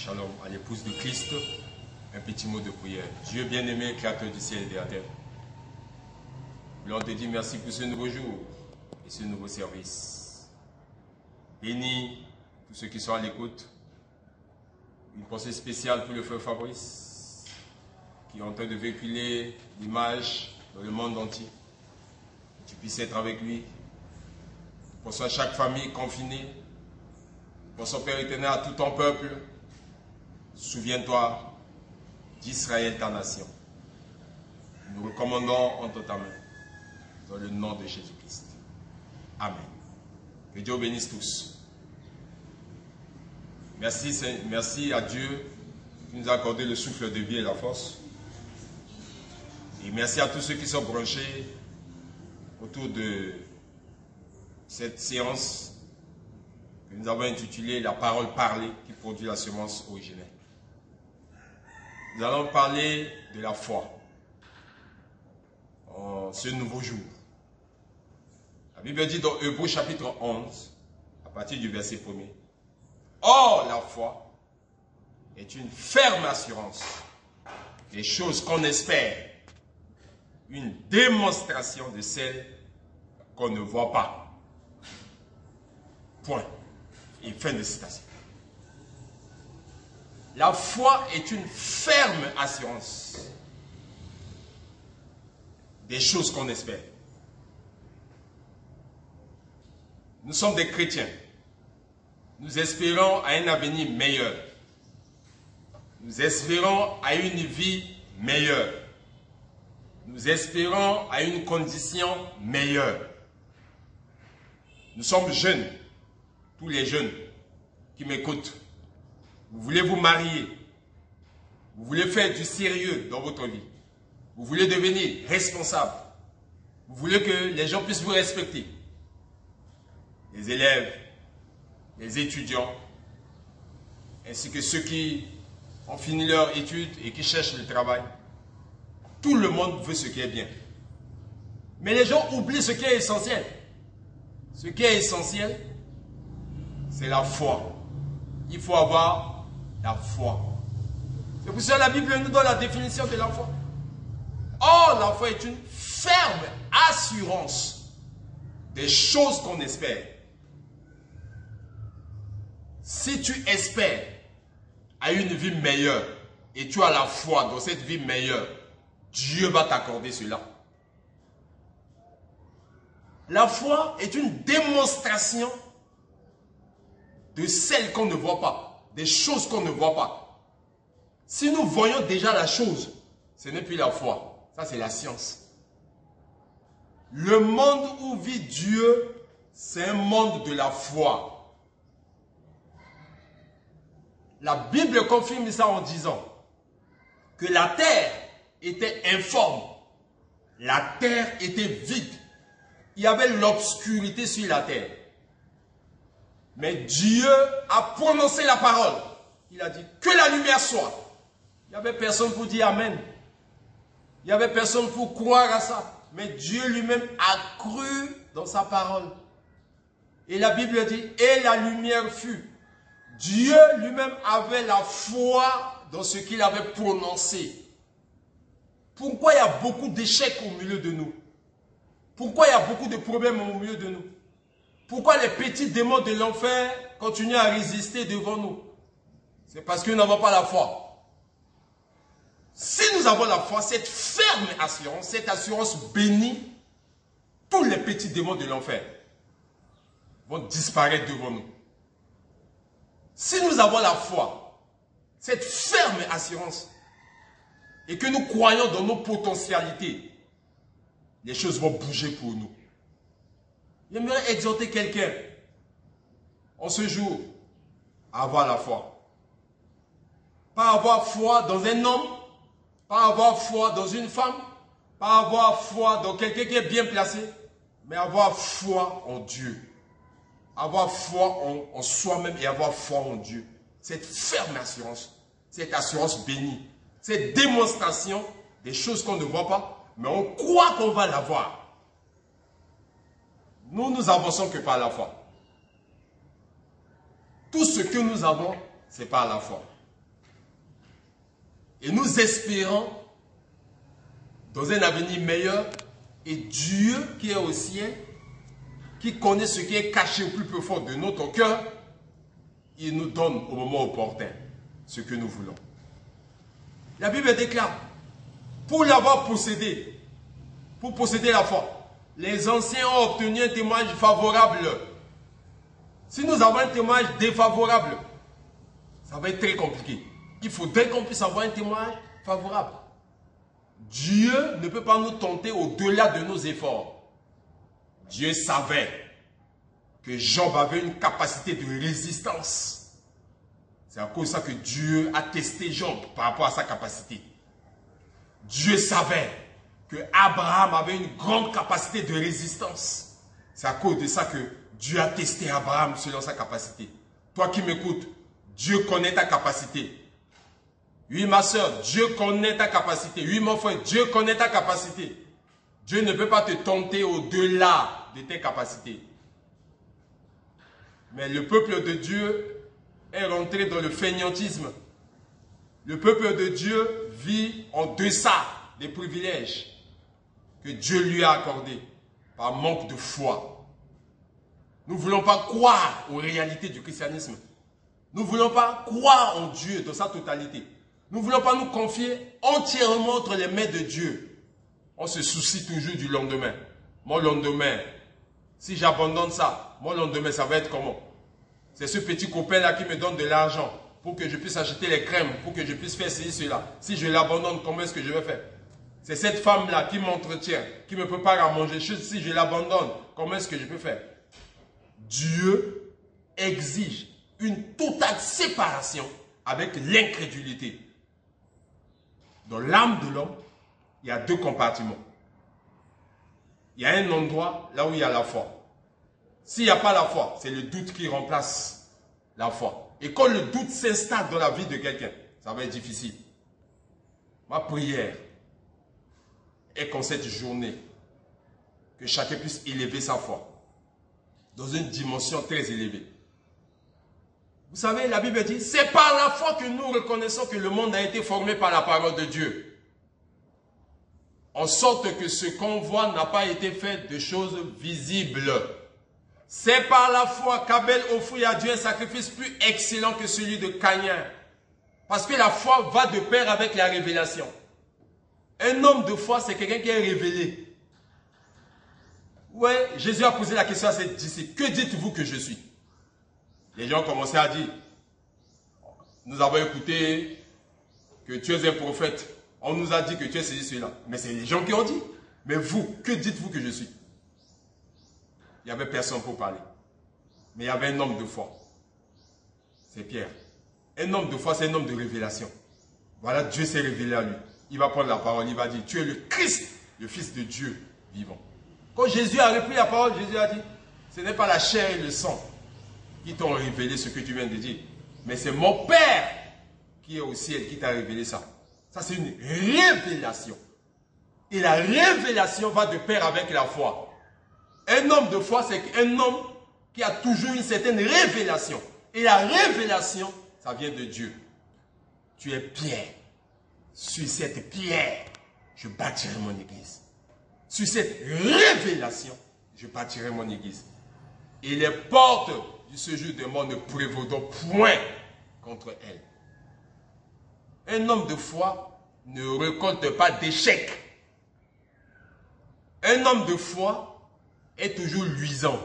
Shalom à l'épouse de Christ, un petit mot de prière. Dieu bien-aimé, créateur du ciel et de la terre, nous te dit merci pour ce nouveau jour et ce nouveau service. Bénis tous ceux qui sont à l'écoute. Une pensée spéciale pour le frère Fabrice, qui est en train de véhiculer l'image dans le monde entier. Que tu puisses être avec lui. Pour ça, chaque famille confinée. Pour son Père éternel, à tout ton peuple. Souviens-toi d'Israël, ta nation. Nous recommandons entre ta main, dans le nom de Jésus-Christ. Amen. Que Dieu bénisse tous. Merci à Dieu qui nous a accordé le souffle de vie et la force. Et merci à tous ceux qui sont branchés autour de cette séance que nous avons intitulée La parole parlée qui produit la semence originelle. Nous allons parler de la foi en ce nouveau jour. La Bible dit dans Hébreux chapitre 11, à partir du verset 1er, or la foi est une ferme assurance des choses qu'on espère, une démonstration de celles qu'on ne voit pas. Point. Et fin de citation. La foi est une ferme assurance des choses qu'on espère. Nous sommes des chrétiens. Nous espérons à un avenir meilleur. Nous espérons à une vie meilleure. Nous espérons à une condition meilleure. Nous sommes jeunes, tous les jeunes qui m'écoutent. Vous voulez vous marier. Vous voulez faire du sérieux dans votre vie. Vous voulez devenir responsable. Vous voulez que les gens puissent vous respecter. Les élèves, les étudiants, ainsi que ceux qui ont fini leur études et qui cherchent le travail. Tout le monde veut ce qui est bien. Mais les gens oublient ce qui est essentiel. Ce qui est essentiel, c'est la foi. Il faut avoir la foi. C'est pour ça que la Bible nous donne la définition de la foi. Or, la foi est une ferme assurance des choses qu'on espère. Si tu espères à une vie meilleure et tu as la foi dans cette vie meilleure, Dieu va t'accorder cela. La foi est une démonstration de celles qu'on ne voit pas, des choses qu'on ne voit pas. Si nous voyons déjà la chose, ce n'est plus la foi, ça c'est la science. Le monde où vit Dieu, c'est un monde de la foi. La Bible confirme ça en disant que la terre était informe, la terre était vide, il y avait l'obscurité sur la terre. Mais Dieu a prononcé la parole. Il a dit que la lumière soit. Il n'y avait personne pour dire Amen. Il n'y avait personne pour croire à ça. Mais Dieu lui-même a cru dans sa parole. Et la Bible dit, et la lumière fut. Dieu lui-même avait la foi dans ce qu'il avait prononcé. Pourquoi il y a beaucoup d'échecs au milieu de nous? Pourquoi il y a beaucoup de problèmes au milieu de nous? Pourquoi les petits démons de l'enfer continuent à résister devant nous? C'est parce que nous n'avons pas la foi. Si nous avons la foi, cette ferme assurance, cette assurance bénie, tous les petits démons de l'enfer vont disparaître devant nous. Si nous avons la foi, cette ferme assurance, et que nous croyons dans nos potentialités, les choses vont bouger pour nous. J'aimerais exhorter quelqu'un en ce jour à avoir la foi. Pas avoir foi dans un homme, pas avoir foi dans une femme, pas avoir foi dans quelqu'un qui est bien placé, mais avoir foi en Dieu. Avoir foi en soi-même et avoir foi en Dieu. Cette ferme assurance, cette assurance bénie, cette démonstration des choses qu'on ne voit pas, mais on croit qu'on va l'avoir. Nous avançons que par la foi. Tout ce que nous avons, c'est par la foi. Et nous espérons dans un avenir meilleur. Et Dieu qui est au ciel, qui connaît ce qui est caché au plus profond de notre cœur, il nous donne au moment opportun ce que nous voulons. La Bible déclare, pour l'avoir possédé, pour posséder la foi, les anciens ont obtenu un témoignage favorable. Si nous avons un témoignage défavorable, ça va être très compliqué. Il faudrait qu'on puisse avoir un témoignage favorable. Dieu ne peut pas nous tenter au-delà de nos efforts. Dieu savait que Job avait une capacité de résistance. C'est à cause de ça que Dieu a testé Job par rapport à sa capacité. Dieu savait que Abraham avait une grande capacité de résistance. C'est à cause de ça que Dieu a testé Abraham selon sa capacité. Toi qui m'écoutes, Dieu connaît ta capacité. Oui, ma soeur, Dieu connaît ta capacité. Oui, mon frère, Dieu connaît ta capacité. Dieu ne peut pas te tenter au-delà de tes capacités. Mais le peuple de Dieu est rentré dans le fainéantisme. Le peuple de Dieu vit en deçà des privilèges que Dieu lui a accordés par manque de foi. Nous ne voulons pas croire aux réalités du christianisme. Nous ne voulons pas croire en Dieu dans sa totalité. Nous ne voulons pas nous confier entièrement entre les mains de Dieu. On se soucie toujours du lendemain. Mon lendemain, si j'abandonne ça, mon lendemain, ça va être comment? C'est ce petit copain-là qui me donne de l'argent pour que je puisse acheter les crèmes, pour que je puisse faire ceci, cela. Si je l'abandonne, comment est-ce que je vais faire? C'est cette femme-là qui m'entretient, qui me prépare à manger. Si je l'abandonne, comment est-ce que je peux faire? Dieu exige une totale séparation avec l'incrédulité. Dans l'âme de l'homme, il y a deux compartiments. Il y a un endroit là où il y a la foi. S'il n'y a pas la foi, c'est le doute qui remplace la foi. Et quand le doute s'installe dans la vie de quelqu'un, ça va être difficile. Ma prière est qu'en cette journée, que chacun puisse élever sa foi dans une dimension très élevée. Vous savez, la Bible dit, c'est par la foi que nous reconnaissons que le monde a été formé par la parole de Dieu. En sorte que ce qu'on voit n'a pas été fait de choses visibles. C'est par la foi qu'Abel offrit à Dieu un sacrifice plus excellent que celui de Caïn. Parce que la foi va de pair avec la révélation. Un homme de foi, c'est quelqu'un qui est révélé. Ouais, Jésus a posé la question à ses disciples. Que dites-vous que je suis? Les gens commençaient à dire, nous avons écouté que tu es un prophète. On nous a dit que tu es ceci, cela. Mais c'est les gens qui ont dit. Mais vous, que dites-vous que je suis? Il n'y avait personne pour parler. Mais il y avait un homme de foi. C'est Pierre. Un homme de foi, c'est un homme de révélation. Voilà, Dieu s'est révélé à lui. Il va prendre la parole, il va dire, tu es le Christ, le Fils de Dieu vivant. Quand Jésus a repris la parole, Jésus a dit, ce n'est pas la chair et le sang qui t'ont révélé ce que tu viens de dire. Mais c'est mon Père qui est au ciel qui t'a révélé ça. Ça, c'est une révélation. Et la révélation va de pair avec la foi. Un homme de foi, c'est un homme qui a toujours une certaine révélation. Et la révélation, ça vient de Dieu. Tu es Pierre. Sur cette pierre, je bâtirai mon église. Sur cette révélation, je bâtirai mon église. Et les portes du séjour de mort ne prévaudront point contre elle. Un homme de foi ne récolte pas d'échecs. Un homme de foi est toujours luisant.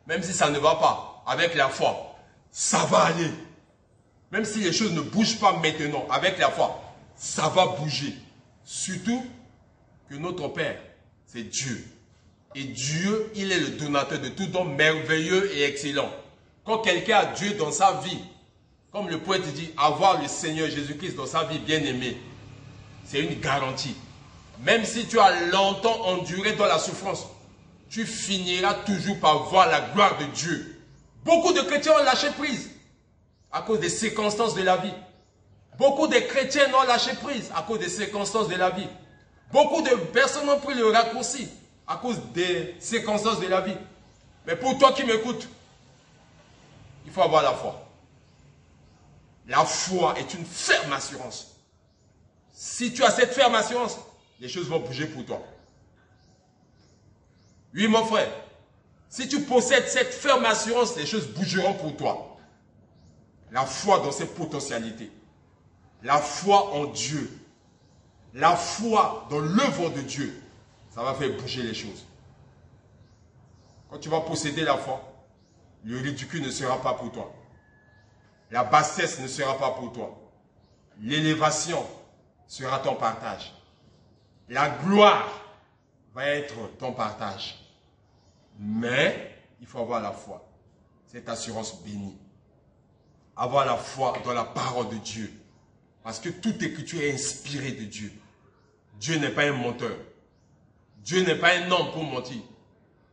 Même si ça ne va pas, avec la foi, ça va aller. Même si les choses ne bougent pas maintenant, avec la foi, ça va bouger. Surtout que notre Père, c'est Dieu. Et Dieu, il est le donateur de tout don merveilleux et excellent. Quand quelqu'un a Dieu dans sa vie, comme le poète dit, avoir le Seigneur Jésus-Christ dans sa vie bien-aimée, c'est une garantie. Même si tu as longtemps enduré dans la souffrance, tu finiras toujours par voir la gloire de Dieu. Beaucoup de chrétiens ont lâché prise à cause des circonstances de la vie. Beaucoup de chrétiens ont lâché prise à cause des circonstances de la vie. Beaucoup de personnes ont pris le raccourci à cause des circonstances de la vie. Mais pour toi qui m'écoutes, il faut avoir la foi. La foi est une ferme assurance. Si tu as cette ferme assurance, les choses vont bouger pour toi. Oui, mon frère. Si tu possèdes cette ferme assurance, les choses bougeront pour toi. La foi dans ses potentialités. La foi en Dieu. La foi dans l'œuvre de Dieu. Ça va faire bouger les choses. Quand tu vas posséder la foi, le ridicule ne sera pas pour toi. La bassesse ne sera pas pour toi. L'élévation sera ton partage. La gloire va être ton partage. Mais il faut avoir la foi. Cette assurance bénie. Avoir la foi dans la parole de Dieu. Parce que toute écriture est inspirée de Dieu. Dieu n'est pas un menteur. Dieu n'est pas un homme pour mentir.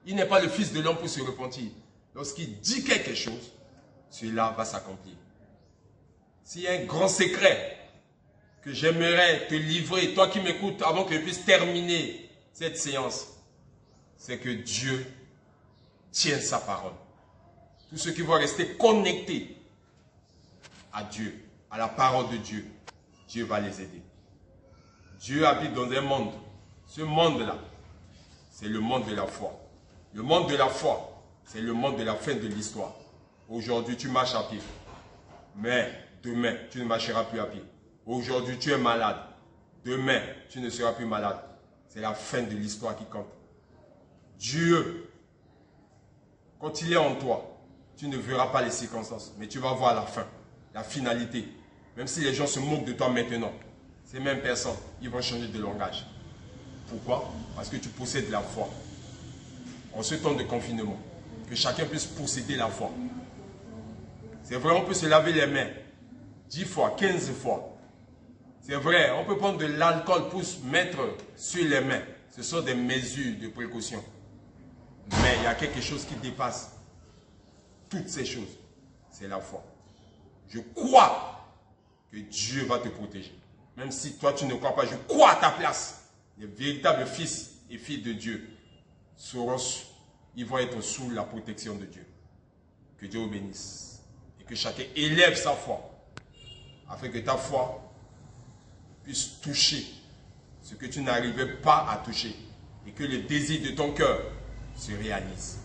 Il n'est pas le fils de l'homme pour se repentir. Lorsqu'il dit quelque chose, cela va s'accomplir. S'il y a un grand secret que j'aimerais te livrer, toi qui m'écoutes, avant que je puisse terminer cette séance, c'est que Dieu tient sa parole. Tous ceux qui vont rester connectés à Dieu, à la parole de Dieu, Dieu va les aider. Dieu habite dans un monde. Ce monde-là, c'est le monde de la foi. Le monde de la foi, c'est le monde de la fin de l'histoire. Aujourd'hui, tu marches à pied. Mais demain, tu ne marcheras plus à pied. Aujourd'hui, tu es malade. Demain, tu ne seras plus malade. C'est la fin de l'histoire qui compte. Dieu, quand il est en toi, tu ne verras pas les circonstances, mais tu vas voir la fin, la finalité. Même si les gens se moquent de toi maintenant, ces mêmes personnes, ils vont changer de langage. Pourquoi? Parce que tu possèdes la foi. En ce temps de confinement, que chacun puisse posséder la foi. C'est vrai, on peut se laver les mains 10 fois, 15 fois. C'est vrai, on peut prendre de l'alcool pour se mettre sur les mains. Ce sont des mesures de précaution. Mais il y a quelque chose qui dépasse toutes ces choses. C'est la foi. Je crois que Dieu va te protéger. Même si toi tu ne crois pas, je crois à ta place. Les véritables fils et filles de Dieu ils vont être sous la protection de Dieu. Que Dieu vous bénisse. Et que chacun élève sa foi. Afin que ta foi puisse toucher ce que tu n'arrivais pas à toucher. Et que le désir de ton cœur se réalise.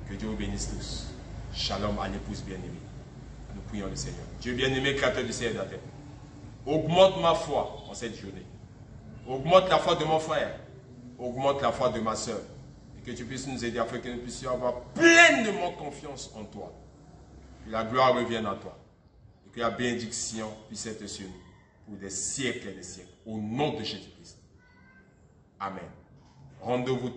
Que Dieu vous bénisse tous. Shalom à l'épouse bien-aimée. Nous prions le Seigneur. Dieu bien-aimé, créateur du ciel et de la terre. Augmente ma foi en cette journée. Augmente la foi de mon frère. Augmente la foi de ma soeur. Et que tu puisses nous aider afin que nous puissions avoir pleinement confiance en toi. Que la gloire revienne à toi. Et que la bénédiction puisse être sur nous pour des siècles et des siècles. Au nom de Jésus-Christ. Amen. Rendez-vous